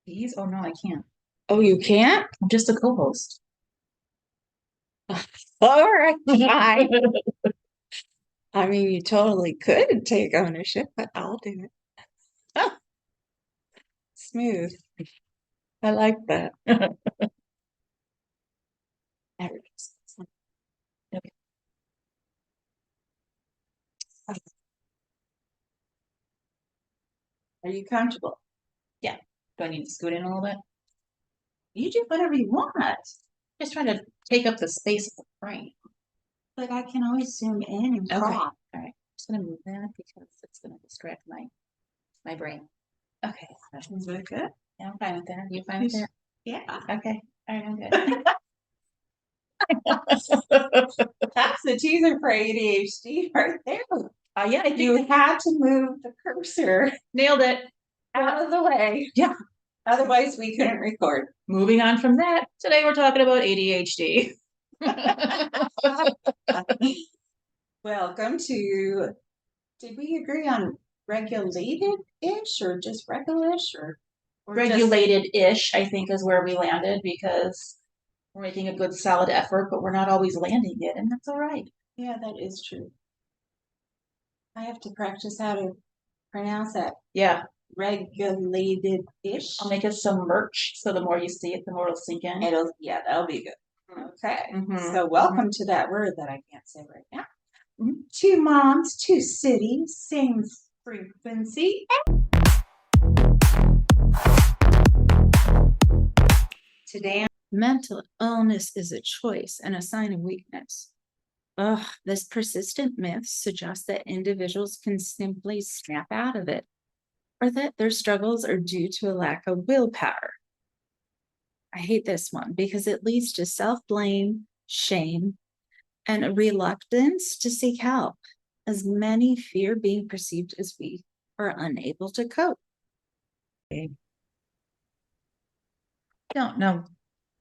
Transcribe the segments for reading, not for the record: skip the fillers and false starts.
These? Oh no, I can't. Oh, you can't? I'm just a co-host. All right, fine. I mean, you totally could take ownership, but I'll do it. Oh, smooth. I like that. There it is. Okay. Are you comfortable? Yeah. Do I need to scoot in a little bit? You do whatever you want, Just trying to take up the space of the frame. but I can always zoom in and Okay. crop. All right. Just gonna move that because it's gonna distract my brain. Okay. That sounds very good. Yeah, I'm fine with that. You fine with that? Yeah. Okay. All right, I'm good. That's the teaser for ADHD right there. Yeah, I think You had to move the cursor nailed it. out of the way. Yeah. Otherwise, we couldn't record. Moving on from that, today we're talking about ADHD. Welcome to, did we agree on regulated-ish or just regulish or Regulated-ish, I think, is where we landed because we're making a good solid effort, but we're not always landing it, and that's all right. Yeah, that is true. I have to practice how to pronounce that. Yeah. Regulated-ish. I'll make it some merch, so the more you see it, the more it'll sink in. Yeah, that'll be good. Okay. Mhm. So welcome to that word that I can't say right now. Two moms, two cities, same frequency. Today, mental illness is a choice and a sign of weakness. Ugh, this persistent myth suggests that individuals can simply snap out of it, or that their struggles are due to a lack of willpower. I hate this one because it leads to self-blame, shame, and a reluctance to seek help, as many fear being perceived as weak or unable to cope. I don't know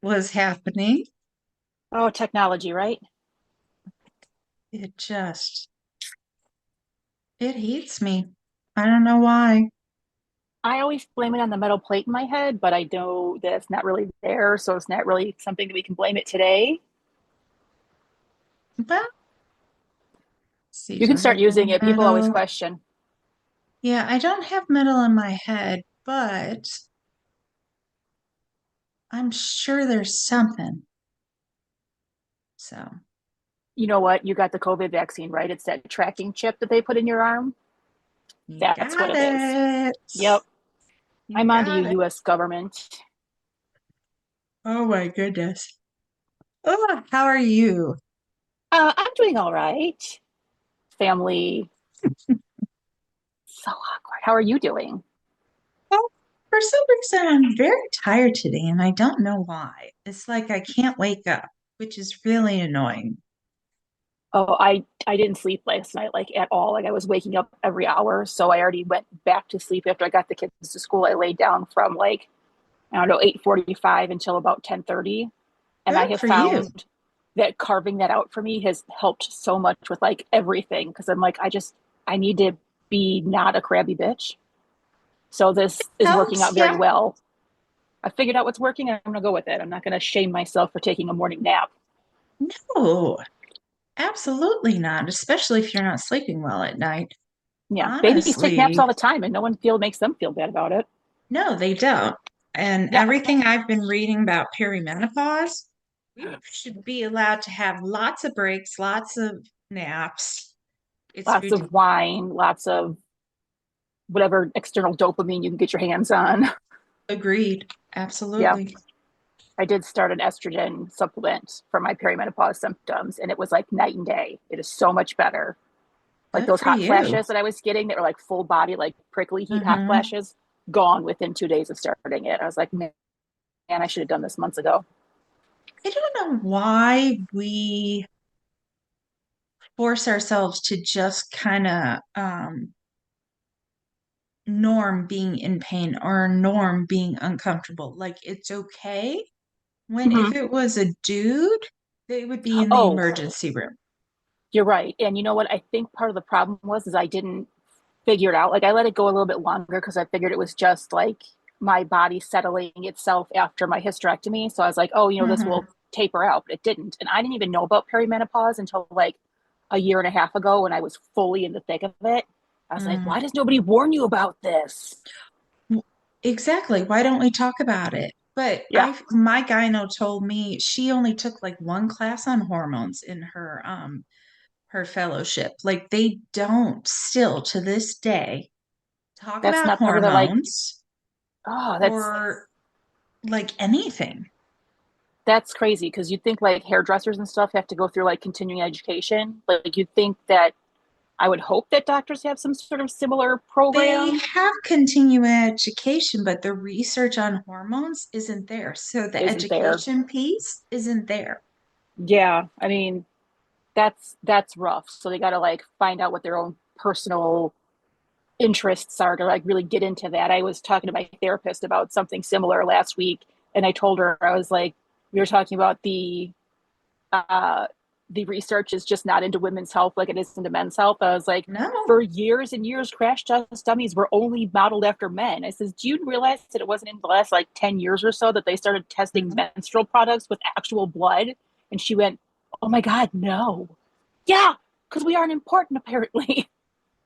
what's happening. Oh, technology, right? It heats me. I don't know why. I always blame it on the metal plate in my head, but I know that it's not really there, so it's not really something that we can blame it today. Well, you can start using it. People always question. Yeah, I don't have metal in my head, but I'm sure there's something. So, You know what? You got the COVID vaccine, right? It's that tracking chip that they put in your arm. That's what it is. Yep. I'm on to you, U.S. government. Oh my goodness. Oh, how are you? I'm doing all right. Family. So awkward. How are you doing? Well, for some reason, I'm very tired today, and I don't know why. It's like I can't wake up, which is really annoying. Oh, I didn't sleep last night like at all. Like I was waking up every hour, so I already went back to sleep after I got the kids to school. I laid down from like I don't know 8:45 until about 10:30, and I Good have for you. found that carving that out for me has helped so much with like everything because I'm like I need to be not a crabby bitch. So this is working Helps, out very yeah. well. I figured out what's working and I'm gonna go with it. I'm not gonna shame myself for taking a morning nap. No, absolutely not, especially if you're not sleeping well at night. Yeah, babies take naps Honestly, all the time and no one makes them feel bad about it. no, they don't. And Yeah. everything I've been reading about perimenopause, you should be allowed to have lots of breaks, lots of naps. It's Lots of wine, lots of whatever external dopamine you can get your hands on. agreed. Yeah. Absolutely. I did start an estrogen supplement for my perimenopause symptoms, and it was like night and day. It is so much better. Like Good those for hot you. flashes that I was getting that were like full body, like prickly heat hot Hmm. flashes, gone within 2 days of starting it. I was like, man, I should have done this months ago. I don't know why we force ourselves to just kind of norm being in pain or norm being uncomfortable. Like it's okay when if Mm-hmm. it was a dude, they would be in the Oh, emergency room. you're right. And you know what? I think part of the problem was is I didn't figured out. Like I let it go a little bit longer because I figured it was just like my body settling itself after my hysterectomy. So I was like, oh, this Mhm. will taper out, but it didn't. And I didn't even know about perimenopause until like a year and a half ago when I was fully in the thick of it. I was like, Mm. why does nobody warn you about this? Exactly. Why don't we talk about it? But Yeah, my gyno told me she only took like one class on hormones in her fellowship. Like they don't still to this day talk that's about not part of the like, hormones oh, or like anything. that's crazy because you'd think like hairdressers and stuff have to go through like continuing education. Like you'd think that I would hope that doctors have some sort of similar They program. have continuing education, but the research on hormones isn't there. So the Isn't there. education piece isn't there. Yeah, I mean, that's rough. So they got to like find out what their own personal interests are to like really get into that. I was talking to my therapist about something similar last week, and I told her I was like, we were talking about uh the research is just not into women's health like it is into men's health. I was like, No. for years and years, crash test dummies were only modeled after men. I says, do you realize that it wasn't in the last like 10 years or so that they started testing Mhm. menstrual products with actual blood? And she went, oh my God, no. Yeah, because we aren't important apparently.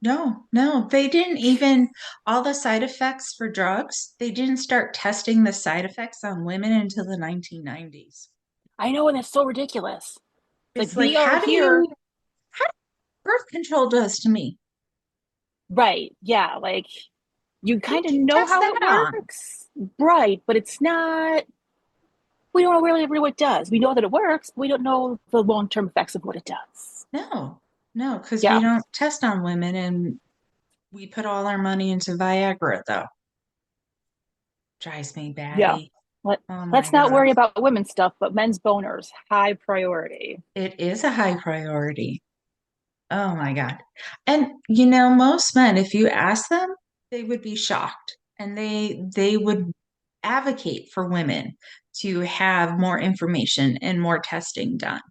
No, no, they didn't even, all the side effects for drugs, they didn't start testing the side effects on women until the 1990s. I know, and it's so ridiculous. Like It's like, we are here, how birth control does to me? right? Yeah, like you Who kind do of you know test how that it on? works, right? But it's not. We don't really know what it does. We know that it works, but we don't know the long term effects of what it does. No, no, because we Yeah, don't test on women and we put all our money into Viagra, though. Drives me yeah. batty. Let Oh my let's not worry God. about women's stuff, but men's boners high priority. It is a high priority. Oh my God. And most men, if you ask them, they would be shocked and they would advocate for women to have more information and more testing done.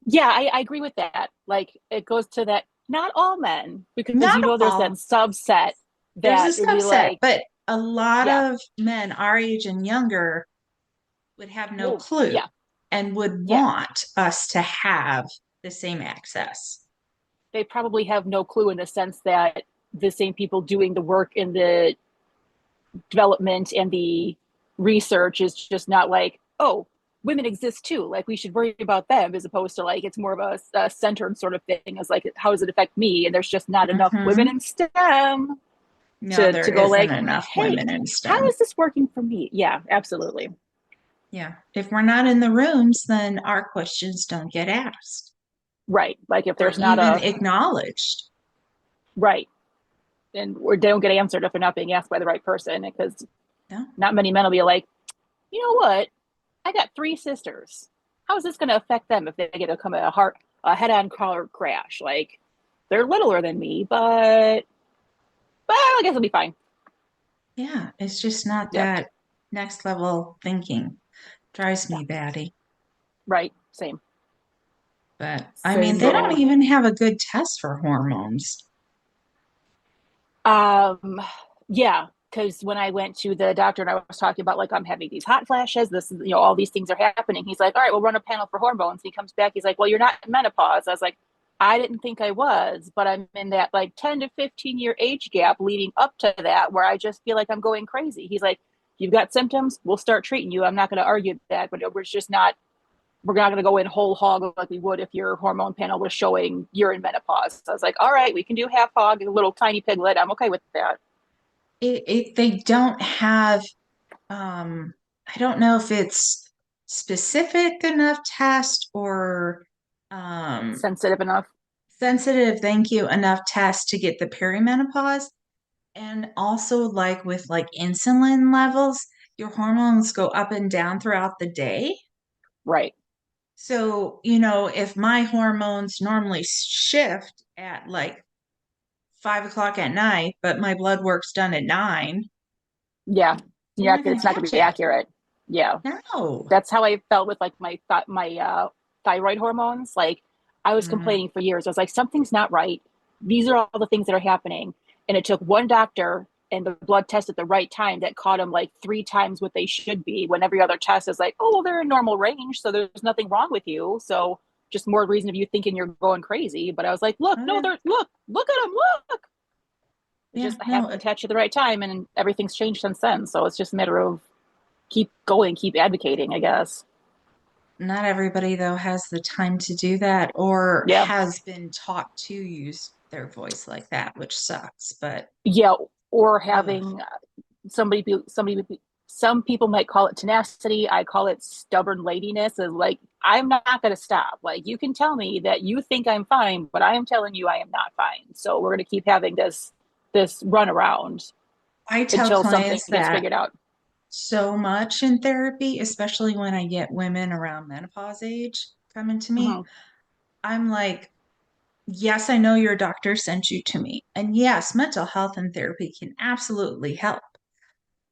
Yeah, I agree with that. Like it goes to that. Not all men, because Not there's that all. subset There's a that would be subset, like, but a lot yeah, of men our age and younger would have no well, clue yeah, and would yeah. want us to have the same access. They probably have no clue in the sense that the same people doing the work in the development and the research is just not like, oh, women exist too. Like we should worry about them, as opposed to like it's more of a centered sort of thing as like, how does it affect me? And there's just not enough women Hmm. in STEM No, there to go isn't like, enough hey, women in how STEM. is this working for me? Yeah, absolutely. Yeah. If we're not in the rooms, then our questions don't get asked Right. Like if or there's not even a acknowledged. right, and or they don't get answered if they're not being asked by the right person, because No. not many men will be like, you know what? I got three sisters. How is this going to affect them if they get to come a head-on car crash? Like they're littler than me, but I guess it'll be fine. Yeah, it's just not Yeah, that next level thinking. Drives yeah, me batty. right. Same, But I mean, same they don't girl. even have a good test for hormones. Um, yeah, because when I went to the doctor and I was talking about like I'm having these hot flashes, this all these things are happening. He's like, all right, we'll run a panel for hormones. And he comes back, he's like, well, you're not in menopause. I was like, I didn't think I was, but I'm in that like 10 to 15-year age gap leading up to that where I just feel like I'm going crazy. He's like, you've got symptoms, we'll start treating you. I'm not going to argue that, but we're not going to go in whole hog like we would if your hormone panel was showing you're in menopause. So I was like, all right, we can do half hog, a little tiny piglet. I'm okay with that. They don't have, um, I don't know if it's specific enough test or um, Sensitive enough. sensitive, thank you, enough test to get the perimenopause. And also, like with like insulin levels, your hormones go up and down throughout the day. Right. So, if my hormones normally shift at like 5 o'clock at night, but my blood work's done at 9, Yeah. you're Yeah. not going It's to not going catch to be it. accurate. Yeah. No. That's how I felt with like my thyroid hormones. Like I was Mm, complaining for years. I was like, something's not right. these are all the things that are happening. And it took one doctor and the blood test at the right time that caught them like 3 times what they should be, when every other test is like, oh, well, they're in normal range, so there's nothing wrong with you. So just more reason of you thinking you're going crazy. But I was like, look, no, they're look at them, look. It just happened to catch at the right time, and everything's changed since then. So it's just a matter of keep going, keep advocating, I guess. Not everybody, though, has the time to do that or Yeah. has been taught to use their voice like that, which sucks. But yeah, or having somebody be, some people might call it tenacity. I call it stubborn ladiness. Is like, I'm not going to stop. Like, you can tell me that you think I'm fine, but I am telling you I am not fine. So we're going to keep having this run around I tell until something clients gets that figured out. so much in therapy, especially when I get women around menopause age coming to me. Mhm. I'm like, yes, I know your doctor sent you to me. And yes, mental health and therapy can absolutely help.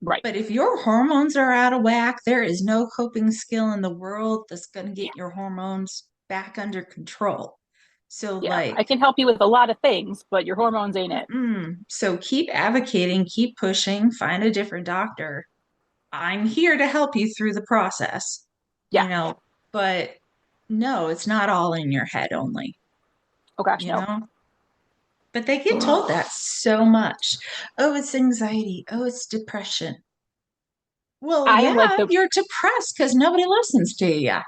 Right. But if your hormones are out of whack, there is no coping skill in the world that's going to get your hormones back under control. So, Yeah, I like, can help you with a lot of things, but your hormones ain't it. so keep advocating, keep pushing, find a different doctor. I'm here to help you through the process, Yeah. but no, it's not all in your head only, Oh gosh, you no. know? But they get told that so much. Oh, it's anxiety. Oh, it's depression. Well, I am like yeah, you're depressed because nobody listens to you.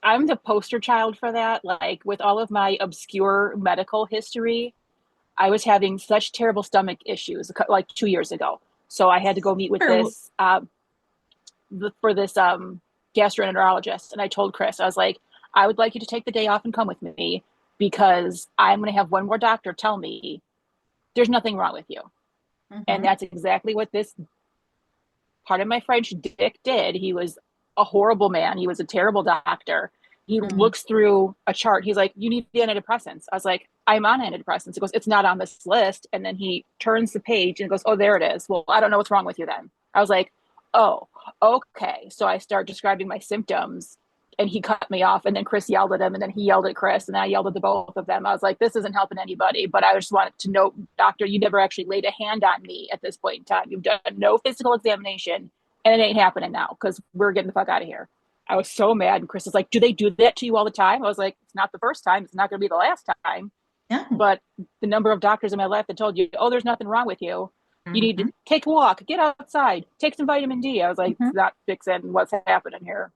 I'm the poster child for that. Like, with all of my obscure medical history, I was having such terrible stomach issues like 2 years ago. So I had to go meet with Or, this for this gastroenterologist, and I told Chris, I was like, I would like you to take the day off and come with me, because I'm going to have one more doctor tell me there's nothing wrong with you. And that's exactly what this part of my French dick did. He was a horrible man. He was a terrible doctor. He looks through a chart. He's like, you need the antidepressants. I was like, I'm on antidepressants. He goes, it's not on this list. And then he turns the page and goes, oh, there it is. Well, I don't know what's wrong with you then. I was like, oh, okay. So I start describing my symptoms, and he cut me off. And then Chris yelled at him, and then he yelled at Chris, and I yelled at the both of them. I was like, this isn't helping anybody. But I just wanted to know, doctor, you never actually laid a hand on me at this point in time. You've done no physical examination, and it ain't happening now, because we're getting the fuck out of here. I was so mad. And Chris is like, do they do that to you all the time? I was like, it's not the first time. It's not going to be the last time. yeah. But the number of doctors in my life that told you, oh, there's nothing wrong with you. You need to take a walk, get outside, take some vitamin D. I was like, it's not fixing what's happening here.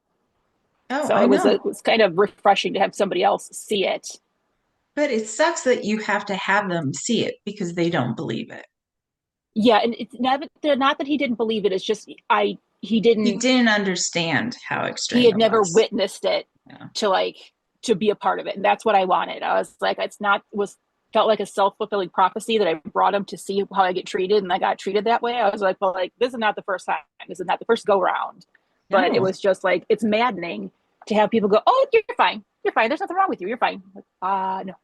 Oh, So I know. it was kind of refreshing to have somebody else see it. But it sucks that you have to have them see it because they don't believe it. Yeah, and it's not that he didn't believe it. It's just he He didn't didn't understand how he extreme had it never was. witnessed it Yeah. to be a part of it, and that's what I wanted. I was like, felt like a self-fulfilling prophecy that I brought him to see how I get treated, and I got treated that way. I was like, well, like, this is not the first time. This is not the first go round. But it No. was just like, it's maddening to have people go, oh, you're fine. You're fine. There's nothing wrong with you. You're fine. No.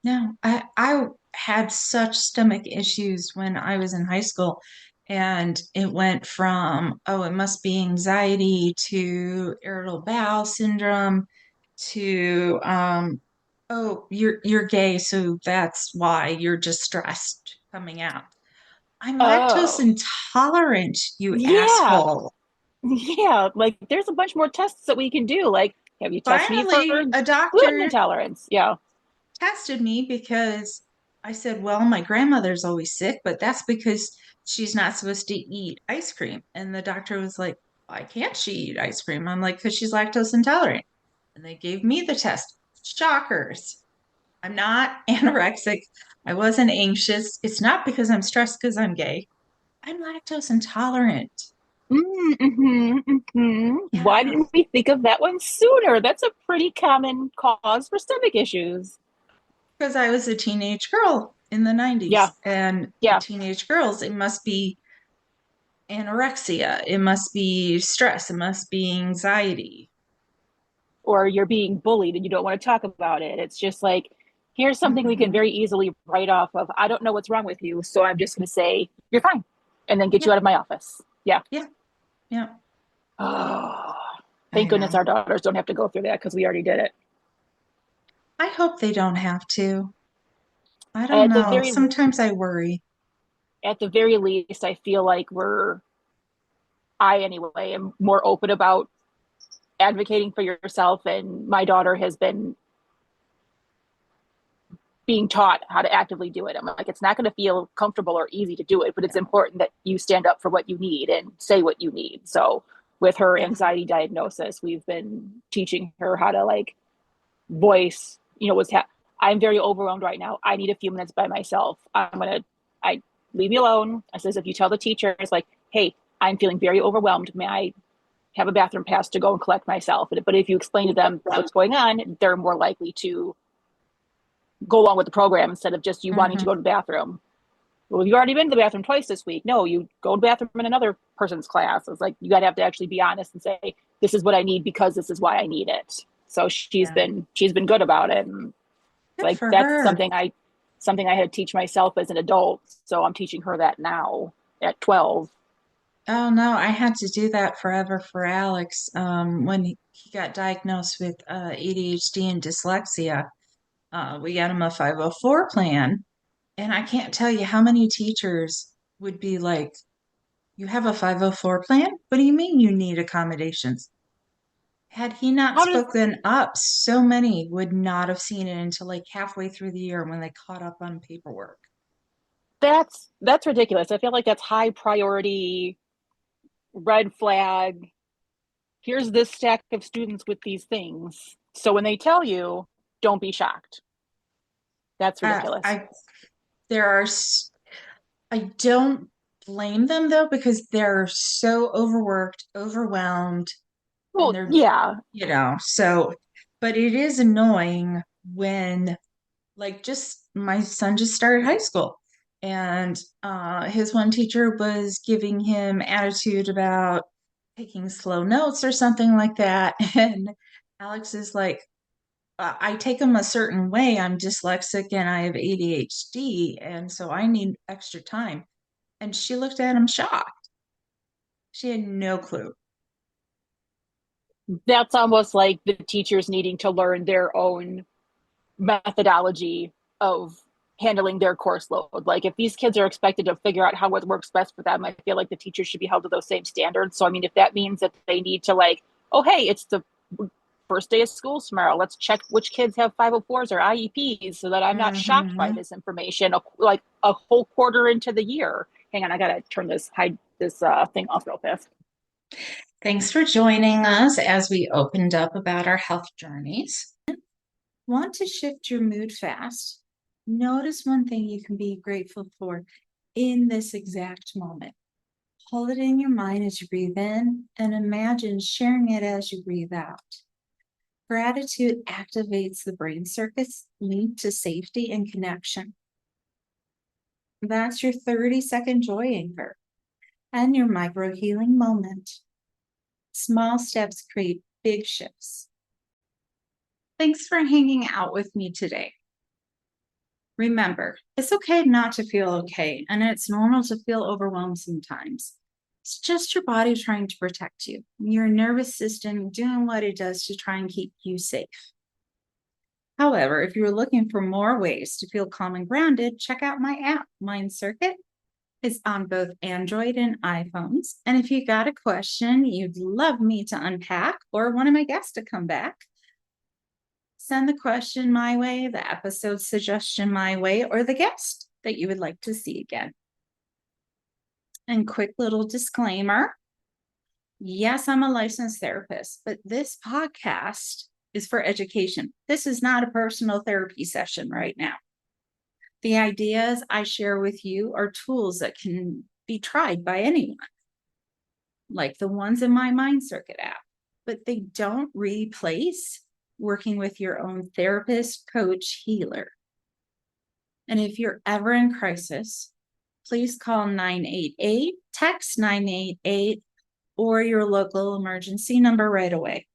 No, I had such stomach issues when I was in high school, and it went from, oh, it must be anxiety to irritable bowel syndrome to oh, you're gay, so that's why you're just stressed coming out. I'm lactose Oh, intolerant, you yeah. asshole. Yeah. Like, there's a bunch more tests that we can do. Like, have you tested me for Finally, a gluten doctor intolerance? Yeah. tested me because I said, well, my grandmother's always sick, but that's because she's not supposed to eat ice cream. And the doctor was like, why can't she eat ice cream? I'm like, because she's lactose intolerant. And they gave me the test. Shockers. I'm not anorexic. I wasn't anxious. It's not because I'm stressed because I'm gay. I'm lactose intolerant. Why Yeah. didn't we think of that one sooner? That's a pretty common cause for stomach issues. Because I was a teenage girl in the 90s. Yeah. And Yeah. teenage girls, it must be anorexia, it must be stress, it must be anxiety. Or you're being bullied and you don't want to talk about it. It's just like, here's something we can very easily write off of. I don't know what's wrong with you, so I'm just going to say, you're fine, and then get Yeah, you out of my office. Yeah. yeah, yeah. Oh, I thank goodness know. our daughters don't have to go through that, because we already did it. I hope they don't have to. I don't At the know. very Sometimes I worry. at the very least, I feel like I anyway am more open about advocating for yourself, and my daughter has been being taught how to actively do it. I'm like, it's not going to feel comfortable or easy to do it, but it's important that you stand up for what you need and say what you need. So with her Yeah. anxiety diagnosis, we've been teaching her how to like voice, I'm very overwhelmed right now. I need a few minutes by myself. I leave me alone. I says, if you tell the teacher, it's like, hey, I'm feeling very overwhelmed. May I have a bathroom pass to go and collect myself? But if you explain to them what's going on, they're more likely to go along with the program instead of just you wanting to go to the bathroom. Well, you've already been to the bathroom twice this week. No, you go to the bathroom in another person's class. It's like, you got to have to actually be honest and say, this is what I need because this is why I need it. So she's been good about it. And Good like, for that's her. something I had to teach myself as an adult. So I'm teaching her that now at 12. Oh no, I had to do that forever for Alex when he got diagnosed with ADHD and dyslexia. We got him a 504 plan, and I can't tell you how many teachers would be like, "You have a 504 plan? What do you mean you need accommodations?" Had he not How does spoken up, so many would not have seen it until like halfway through the year when they caught up on paperwork. that's ridiculous. I feel like that's high priority, red flag. Here's this stack of students with these things. So when they tell you, don't be shocked. That's ridiculous. I there are I don't blame them though, because they're so overworked, overwhelmed, and Well, they're, yeah, so, but it is annoying when, like, just my son just started high school, and his one teacher was giving him attitude about taking slow notes or something like that. And Alex is like, I take them a certain way. I'm dyslexic and I have ADHD, and so I need extra time. And she looked at him shocked. She had no clue. that's almost like the teachers needing to learn their own methodology of handling their course load. Like if these kids are expected to figure out how it works best for them, I feel like the teachers should be held to those same standards. So I mean, if that means that they need to like, oh hey, it's the first day of school tomorrow, let's check which kids have 504s or IEPs so that I'm not shocked by Mm-hmm. this information like a whole quarter into the year. Hang on, I gotta turn this thing off real fast. Thanks for joining us as we opened up about our health journeys. Want to shift your mood fast? Notice one thing you can be grateful for in this exact moment. Hold it in your mind as you breathe in and imagine sharing it as you breathe out. Gratitude activates the brain circuits linked to safety and connection. That's your 30-second joy anchor and your micro healing moment. Small steps create big shifts. Thanks for hanging out with me today. Remember, it's okay not to feel okay, and it's normal to feel overwhelmed sometimes. It's just your body trying to protect you, your nervous system doing what it does to try and keep you safe. However, if you're looking for more ways to feel calm and grounded, check out my app, Mind Circuit. It's on both Android and iPhones. And if you got a question you'd love me to unpack or one of my guests to come back, send the question my way, the episode suggestion my way, or the guest that you would like to see again. And quick little disclaimer. Yes, I'm a licensed therapist, but this podcast is for education. This is not a personal therapy session right now. The ideas I share with you are tools that can be tried by anyone, like the ones in my Mind Circuit app, but they don't replace working with your own therapist, coach, healer. And if you're ever in crisis, please call 988, text 988, or your local emergency number right away.